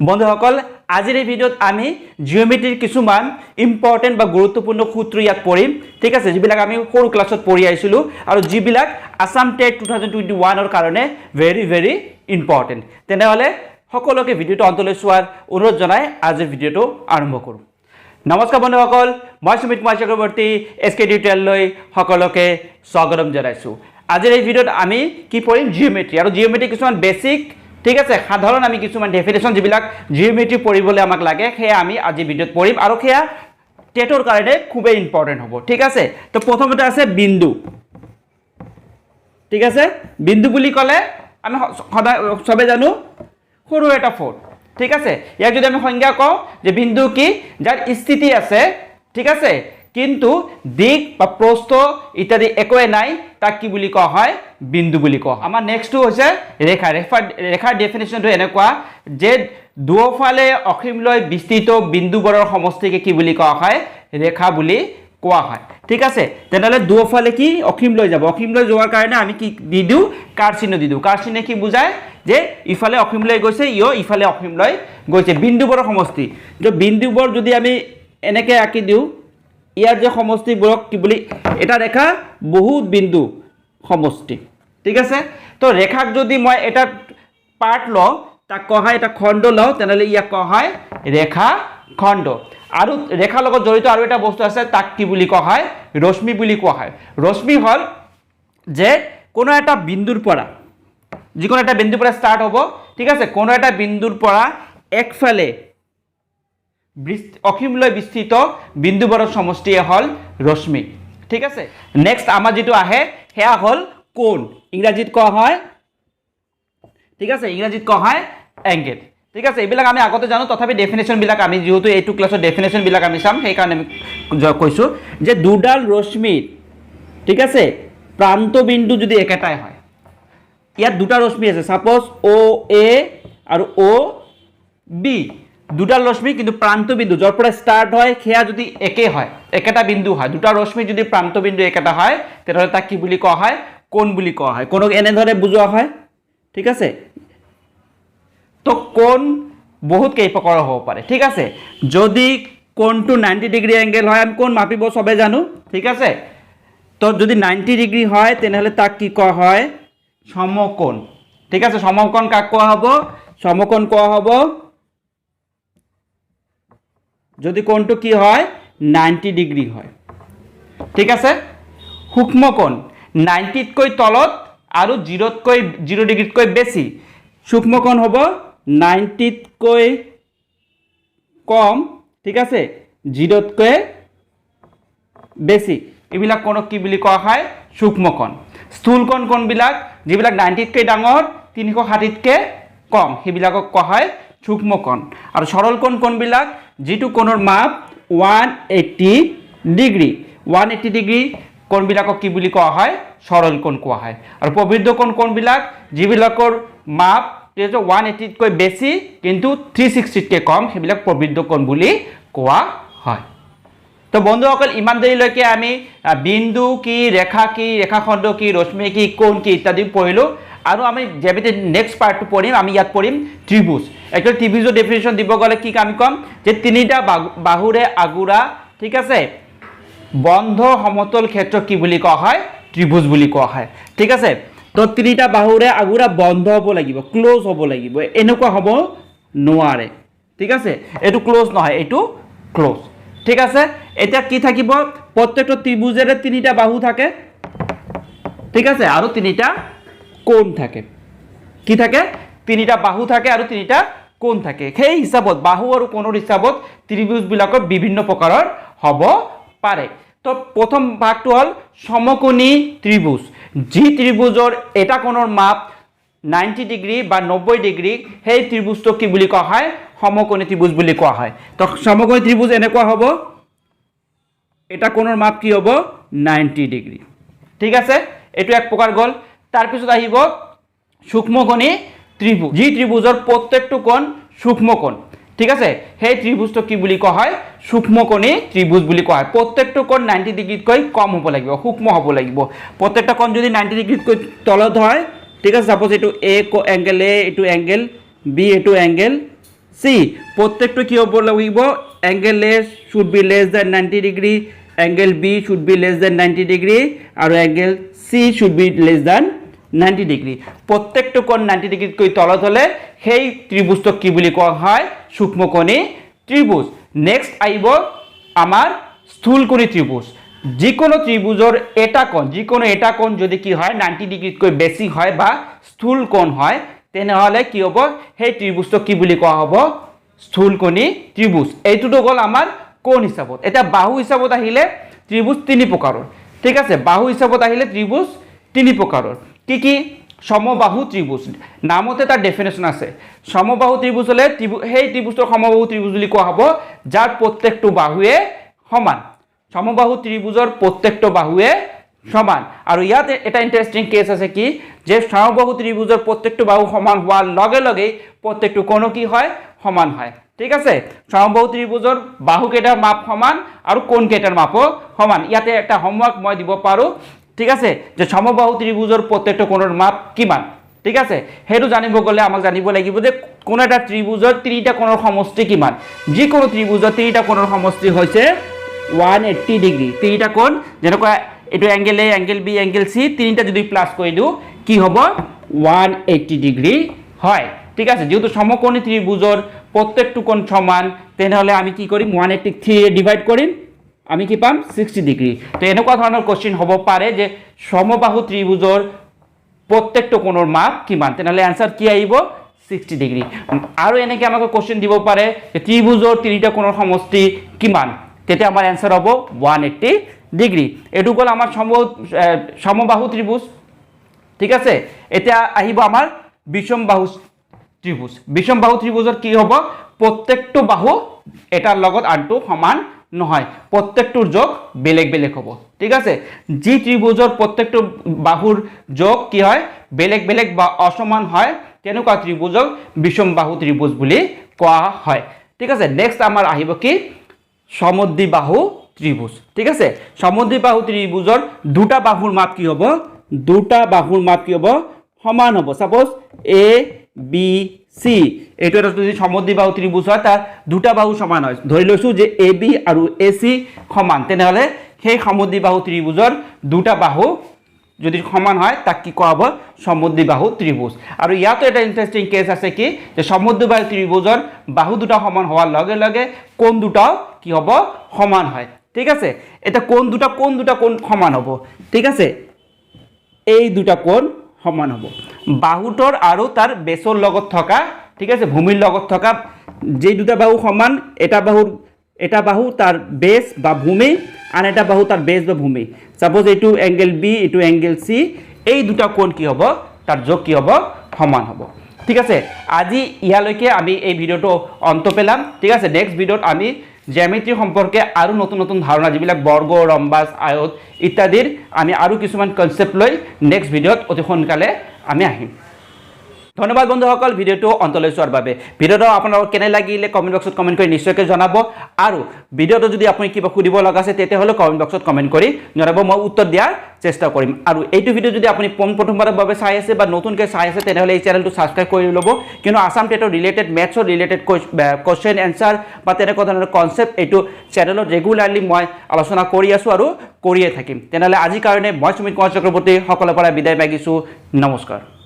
বন্ধুসকল আজিৰ এই ভিডিঅ'ত আমি জিঅ'মেট্ৰিৰ কিছুমান ইম্পৰ্টেণ্ট বা গুৰুত্বপূৰ্ণ সূত্ৰ ইয়াত পঢ়িম ঠিক আছে যিবিলাক আমি সৰু ক্লাছত পঢ়ি আহিছিলো আৰু যিবিলাক আসাম টেট 2021 ৰ কাৰণে ভেৰি ইম্পৰ্টেণ্ট তেনেহলে সকলোকে ভিডিঅ'টো অন্তলৈ চোৱাৰ অনুৰোধ জনাই আজিৰ ভিডিঅ'টো আৰম্ভ কৰোঁ। নমস্কাৰ বন্ধুসকল, মই সুমিত কুমাৰ চক্ৰৱৰ্তী এছকে টিউটৰিয়েললৈ সকলোকে স্বাগতম জনাইছোঁ। আজিৰ এই ভিডিঅ'ত আমি কি পঢ়িম জিঅ'মেট্ৰি আৰু জিঅ'মেট্ৰি কিছুমান বেসিক ঠিক আছে সাধাৰণ আমি কিছুমান ডেফিনেশ্যন যিবিলাক জিঅ'মেট্ৰি পঢ়িবলৈ আমাক লাগে সেয়া আমি আজি ভিডিঅ'ত পঢ়িম আৰু সেয়া টেটৰ কাৰণে খুবেই ইম্পৰ্টেণ্ট হ'ব ঠিক আছে। তো প্ৰথমতে আছে বিন্দু ঠিক আছে। বিন্দু বুলি ক'লে আমি সদায় সবে জানো সৰু এটা ফোন ঠিক আছে। ইয়াক যদি আমি সংজ্ঞা কওঁ যে বিন্দু কি যাৰ স্থিতি আছে ঠিক আছে কিন্তু দিক বা প্ৰস্থ ইত্যাদি একোৱে নাই তাক কি বুলি কোৱা হয় বিন্দু বুলি কোৱা। আমাৰ নেক্সটটো হৈছে ৰেখা। ৰেখাৰ ডেফিনেশ্যনটো এনেকুৱা যে দুয়োফালে অসীমলৈ বিস্তৃত বিন্দুবোৰৰ সমষ্টিকে কি বুলি কোৱা হয় ৰেখা বুলি কোৱা হয় ঠিক আছে। তেনেহ'লে দুয়োফালে কি অসীমলৈ যাব, অসীমলৈ যোৱাৰ কাৰণে আমি কি দি দিওঁ কাৰ চিহ্ন দি দিওঁ। কাৰ চিহ্নে কি বুজায় যে ইফালে অসীমলৈ গৈছে ইফালে অসীমলৈ গৈছে বিন্দুবোৰৰ সমষ্টি। যে বিন্দুবোৰ যদি আমি এনেকৈ আঁকি দিওঁ ইয়াৰ যে সমষ্টিবোৰক কি বুলি এটা ৰেখা বহুত বিন্দু সমষ্টি ঠিক আছে। তো ৰেখাক যদি মই এটা পাৰ্ট লওঁ তাক কোৱা হয় এটা খণ্ড লওঁ তেনেহ'লে ইয়াক কোৱা হয় ৰেখা খণ্ড। আৰু ৰেখাৰ লগত জড়িত আৰু এটা বস্তু আছে তাক কি বুলি কোৱা হয় ৰশ্মি বুলি কোৱা হয়। ৰশ্মি হ'ল যে কোনো এটা বিন্দুৰ পৰা যিকোনো এটা বিন্দুৰ পৰা ষ্টাৰ্ট হ'ব ঠিক আছে, কোনো এটা বিন্দুৰ পৰা একফালে অসীমলৈ বিস্তৃত বিন্দুবোৰৰ সমষ্টিয়ে হ'ল ৰশ্মি ঠিক আছে। নেক্সট আমাৰ যিটো আহে সেয়া হ'ল কোণ, ইংৰাজীত কোৱা হয় ঠিক আছে, ইংৰাজীত কোৱা হয় এংগেল ঠিক আছে। এইবিলাক আমি আগতে জানো তথাপি ডেফিনেশ্যনবিলাক আমি যেহেতু এইটো ক্লাছত ডেফিনেশ্যনবিলাক আমি চাম সেইকাৰণে আমি কৈছোঁ যে দুডাল ৰশ্মিৰ ঠিক আছে প্ৰান্তবিন্দু যদি একেটাই হয়, ইয়াত দুটা ৰশ্মি আছে সাপোজ অ এ আৰু অ বি দুডাল ৰশ্মি কিন্তু প্ৰান্তবিন্দু য'ৰ পৰা ষ্টাৰ্ট হয় সেয়া যদি একে হয় একেটা বিন্দু হয় দুটা ৰশ্মি যদি প্ৰান্তবিন্দু একেটা হয় তেনেহ'লে তাক কি বুলি কোৱা হয় কোণ বুলি কোৱা হয়। কোণক এনেদৰে বুজোৱা হয় ঠিক আছে। তো কোণ বহুত কেই প্ৰকাৰৰ হ'ব পাৰে ঠিক আছে। যদি কোণটো 90 ডিগ্ৰী এংগেল হয় আমি কোণ মাপিব চবে জানো ঠিক আছে। তো যদি 90 ডিগ্ৰী হয় তেনেহ'লে তাক কি কোৱা হয় সমকোণ ঠিক আছে। সমকোণ কাক কোৱা হ'ব সমকোণ কোৱা হ'ব যদি কোণটো কি হয় 90 ডিগ্ৰী হয় ঠিক আছে। সূক্ষ্মকোণ 90তকৈ তলত আৰু 0 ডিগ্ৰীতকৈ বেছি। সূক্ষ্মকোণ হ'ব 90তকৈ কম ঠিক আছে 0তকৈ বেছি। এইবিলাক কোণক কি বুলি কোৱা হয় সূক্ষ্মকোণ। স্থূলকোণ কোণবিলাক যিবিলাক 90তকৈ ডাঙৰ 360তকৈ কম সেইবিলাকক কোৱা হয় সূক্ষ্মকোণ। আৰু সৰলকোণ কোণবিলাক যিটো কোণৰ মাপ 180 ডিগ্ৰী 180 ডিগ্ৰী কোণবিলাকক কি বুলি কোৱা হয় সৰল কোণ কোৱা হয়। আৰু প্ৰবৃদ্ধ কোণ কোণবিলাক যিবিলাকৰ মাপ 180তকৈ বেছি কিন্তু 360তকৈ কম সেইবিলাক প্ৰবৃদ্ধ কোণ বুলি কোৱা হয়। তো বন্ধুসকল ইমান দেৰিলৈকে আমি বিন্দু কি ৰেখা কি ৰেখাখণ্ড কি ৰশ্মি কি কোণ কি ইত্যাদি পঢ়িলোঁ আৰু আমি যেবিতে নেক্সট পাৰ্টটো পঢ়িম আমি ইয়াত পঢ়িম ত্ৰিভুজ। একচুৱেলি ত্ৰিভুজৰ ডেফিনেশ্যন দিব গ'লে কি আমি ক'ম যে তিনিটা বাহুৰে আগুৰা ঠিক আছে বন্ধ সমতল ক্ষেত্ৰক কি বুলি কোৱা হয় ত্ৰিভুজ বুলি কোৱা হয় ঠিক আছে। তো তিনিটা বাহুৰে আগুৰা বন্ধ হ'ব লাগিব ক্লোজ হ'ব লাগিব, এনেকুৱা হ'ব নোৱাৰে ঠিক আছে। এইটো ক্লোজ নহয় এইটো ক্লোজ ঠিক আছে। এতিয়া কি থাকিব প্ৰত্যেকটো ত্ৰিভুজেৰে তিনিটা বাহু থাকে ঠিক আছে আৰু তিনিটা কোণ থাকে। কি থাকে তিনিটা বাহু থাকে আৰু তিনিটা কোণ থাকে। সেই হিচাপত বাহু আৰু কোণৰ হিচাপত ত্ৰিভুজবিলাকৰ বিভিন্ন প্ৰকাৰৰ হ'ব পাৰে। তো প্ৰথম ভাগটো হ'ল সমকোণী ত্ৰিভুজ। যি ত্ৰিভুজৰ এটা কোণৰ মাপ 90 ডিগ্ৰী বা 90 ডিগ্ৰী সেই ত্ৰিভুজটোক কি বুলি কোৱা হয় সমকোণী ত্ৰিভুজ বুলি কোৱা হয়। তো সমকোণী ত্ৰিভুজ এনেকুৱা হ'ব এটা কোণৰ মাপ কি হ'ব 90 ডিগ্ৰী ঠিক আছে। এইটো এক প্ৰকাৰ গ'ল। তাৰপিছত আহিব সূক্ষ্মকোণী ত্ৰিভুজ যি ত্ৰিভুজৰ প্ৰত্যেকটো কোণ সূক্ষ্মকোণ ঠিক আছে। সেই ত্ৰিভুজটো কি বুলি কোৱা হয় সূক্ষ্মকোণী ত্ৰিভুজ বুলি কোৱা হয়। প্ৰত্যেকটো কোণ 90 ডিগ্ৰীতকৈ কম হ'ব লাগিব সূক্ষ্ম হ'ব লাগিব। প্ৰত্যেকটা কোণ যদি 90 ডিগ্ৰীতকৈ তলত হয় ঠিক আছে সাপোজ এইটো এ এংগেল এ এইটো এংগেল বি এইটো এংগেল সি প্রত্যেকটো কি হ'ব লাগিব angle A should be less than 90 degree angle B should be less than 90 degree আৰু angle C should be less than 90 degree প্ৰত্যেকটো কোণ 90 ডিগ্ৰীতকৈ তলত হ'লে সেই ত্ৰিভুজক কি বুলি কোৱা হয় সূক্ষ্মকোণী ত্ৰিভুজ নেক্সট আহিব আমাৰ স্থূলকোণী ত্ৰিভুজ যিকোনো ত্ৰিভুজৰ এটা কোণ যদি কি হয় 90 ডিগ্ৰীতকৈ বেছি হয় বা স্থূল কোণ হয় তেনেহলে কি হ'ব সেই ত্ৰিভুজক কি বুলি কোৱা হ'ব স্থূলকোণী ত্ৰিভুজ এইটোটো গ'ল আমাৰ কোণ হিচাপত এটা বাহু হিচাপত আহিলে ত্ৰিভুজ তিনি প্ৰকাৰৰ ঠিক আছে বাহু হিচাপত আহিলে ত্ৰিভুজ তিনি প্ৰকাৰৰ কি সমবাহু ত্ৰিভুজ নামতে তাৰ ডেফিনেশ্যন আছে সমবাহু ত্ৰিভুজ হলে সেই ত্ৰিভুজক সমবাহু ত্ৰিভুজ বুলি কোৱা হ'ব যাৰ প্ৰত্যেকটো বাহুৱে সমান সমবাহু ত্ৰিভুজৰ প্ৰত্যেকটো বাহুৱে সমান আৰু ইয়াত এটা ইন্টাৰেস্টিং কেস আছে কি যে সমবাহু ত্ৰিভুজৰ প্ৰত্যেকটো বাহু সমান হোৱাৰ লগে লগে প্ৰত্যেকটো কোণ কি হয় সমান হয় ঠিক আছে সমবাহু ত্ৰিভুজৰ বাহু কেইটাৰ মাপ সমান আৰু কোণ কেইটাৰ মাপো সমান ইয়াতে এটা হোমৱৰ্ক মই দিব পাৰো ঠিক আছে যে সমবাহু ত্ৰিভুজৰ প্ৰত্যেকটো কোণৰ মাপ কিমান ঠিক আছে হেতু জানিব গলে আমাক জানিব লাগিব যে কোন এটা ত্ৰিভুজৰ তিনিটা কোণৰ সমষ্টি কিমান যিকোনো ত্ৰিভুজৰ তিনিটা কোণৰ সমষ্টি হৈছে 180 ডিগ্ৰী তিনিটা কোণ যেনেকৈ এটো angle A angle B angle C তিনিটা যদি প্লাস কৰি দিও কি হ'ব 180 ডিগ্ৰী হয় ঠিক আছে যেহেতু সমকোণী ত্ৰিভুজৰ প্ৰত্যেকটো কোণ সমান তেনেহলে আমি কি কৰিম 183 এ ডিভাইড কৰিম আমি কি পাম 60 ডিগ্ৰী তো এনেকুৱা ধৰণৰ কোশ্চেন হ'ব পাৰে যে সমবাহু ত্ৰিভুজৰ প্ৰত্যেকটো কোণৰ মাপ কিমান তেনেহলে आंसर কি আহিব 60 ডিগ্ৰী আৰু এনেকৈ আমাক কোশ্চেন দিব পাৰে যে ত্ৰিভুজৰ তিনিটা কোণৰ সমষ্টি কিমান তেতিয়া আমাৰ आंसर হ'ব 180 ডিগ্ৰী এটো গল আমাৰ সমবাহু ত্ৰিভুজ ঠিক আছে এতিয়া আহিব আমাৰ বিষমবাহু ত্ৰিভুজৰ কি হ'ব প্ৰত্যেকটো বাহু এটাৰ লগত আনটো সমান নহয় প্ৰত্যেকটোৰ যোগ বেলেগ বেলেগ হ'ব ঠিক আছে যি ত্ৰিভুজৰ প্ৰত্যেকটো বাহুৰ যোগ কি হয় বেলেগ বেলেগ বা অসমান হয় তেনেকুৱা ত্ৰিভুজক বিষমবাহু ত্ৰিভুজ বুলি কোৱা হয় ঠিক আছে নেক্সট আমাৰ আহিব কি সমদ্বিবাহু ত্ৰিভুজ ঠিক আছে সমদ্বিবাহু ত্ৰিভুজৰ দুটা বাহুৰ মাপ কি হ'ব সমান হ'ব সাপোজ এ বি সি এটো এটা যদি সমদ্বিবাহু ত্ৰিভুজ হয় তাৰ দুটা বাহু সমান হয় ধৰি লৈছো যে এ বি আৰু এ সি সমান তেনেহলে সেই সমদ্বিবাহু ত্ৰিভুজৰ দুটা বাহু যদি সমান হয় তাক কি কোৱা হ'ব সমদ্বিবাহু ত্ৰিভুজ আৰু ইয়াতো এটা ইন্টাৰেস্টিং কেস আছে কি যে সমদ্বিবাহু ত্ৰিভুজৰ বাহু দুটা সমান হোৱাৰ লগে লগে কোণ দুটাও কি হ'ব সমান হয় ঠিক আছে এটা কোণ দুটা কোণ সমান হ'ব ঠিক আছে এই দুটা কোণ সমান হ'ব বাহুটোৰ আৰু তাৰ বেছৰ লগত থকা ঠিক আছে ভূমিৰ লগত থকা যে দুটা বাহু সমান এটা বাহু তাৰ বেছ বা ভূমি আন এটা বাহু তাৰ বেছ বা ভূমি সাপোজ এইটো এংগেল বি এইটো এংগেল সি এই দুটা কোণ কি হ'ব তাৰ যোগ কি হ'ব সমান হ'ব ঠিক আছে আজি ইয়ালৈকে আমি এই ভিডিওটো অন্ত পেলাম ঠিক আছে নেক্সট ভিডিওত আমি জ্যামিতি সম্পৰ্কে আৰু নতুন নতুন ধাৰণা যিবিলাক বৰ্গ ৰম্বাস আয়ত ইত্যাদিৰ আমি আৰু কিছুমান কনসেপ্ট লৈ নেক্সট ভিডিওত অতি সোনকালে আমি আহিম ধন্যবাদ বন্ধুসকল ভিডিওটো অন্তলৈ চোৱাৰ বাবে ভিডিওটো আপোনালোক কেনে লাগিলে কমেন্ট বক্সত কমেন্ট কৰি নিশ্চয়কৈ জনাব আৰু ভিডিওটো যদি আপুনি কিবা সুধিব লগা আছে তেতিয়া হলে কমেন্ট বক্সত কমেন্ট কৰি জনাব মই উত্তৰ দিয়াৰ চেষ্টা কৰিম আৰু এইটো ভিডিও যদি আপুনি প্ৰথমবাৰৰ বাবে চাই আছে বা নতুনকৈ চাই আছে তেনেহলে এই চেনেলটো সাবস্ক্ৰাইব কৰি ল'ব কিন্তু আসাম টেটৰ ৰিলেটেড মেথছৰ ৰিলেটেড কোৱেশ্চন এনসাৰ বা তেনেকুৱা ধৰণৰ কনসেপ্ট এইটো চেনেলত ৰেগুলাৰলি মই আলোচনা কৰি আছো আৰু কৰিয়ে থাকিম তেনেহলে আজিৰ কাৰণে মই সুমিত কুমাৰ চক্ৰৱৰ্তী সকলৰ পৰা বিদায় মাগিছো নমস্কাৰ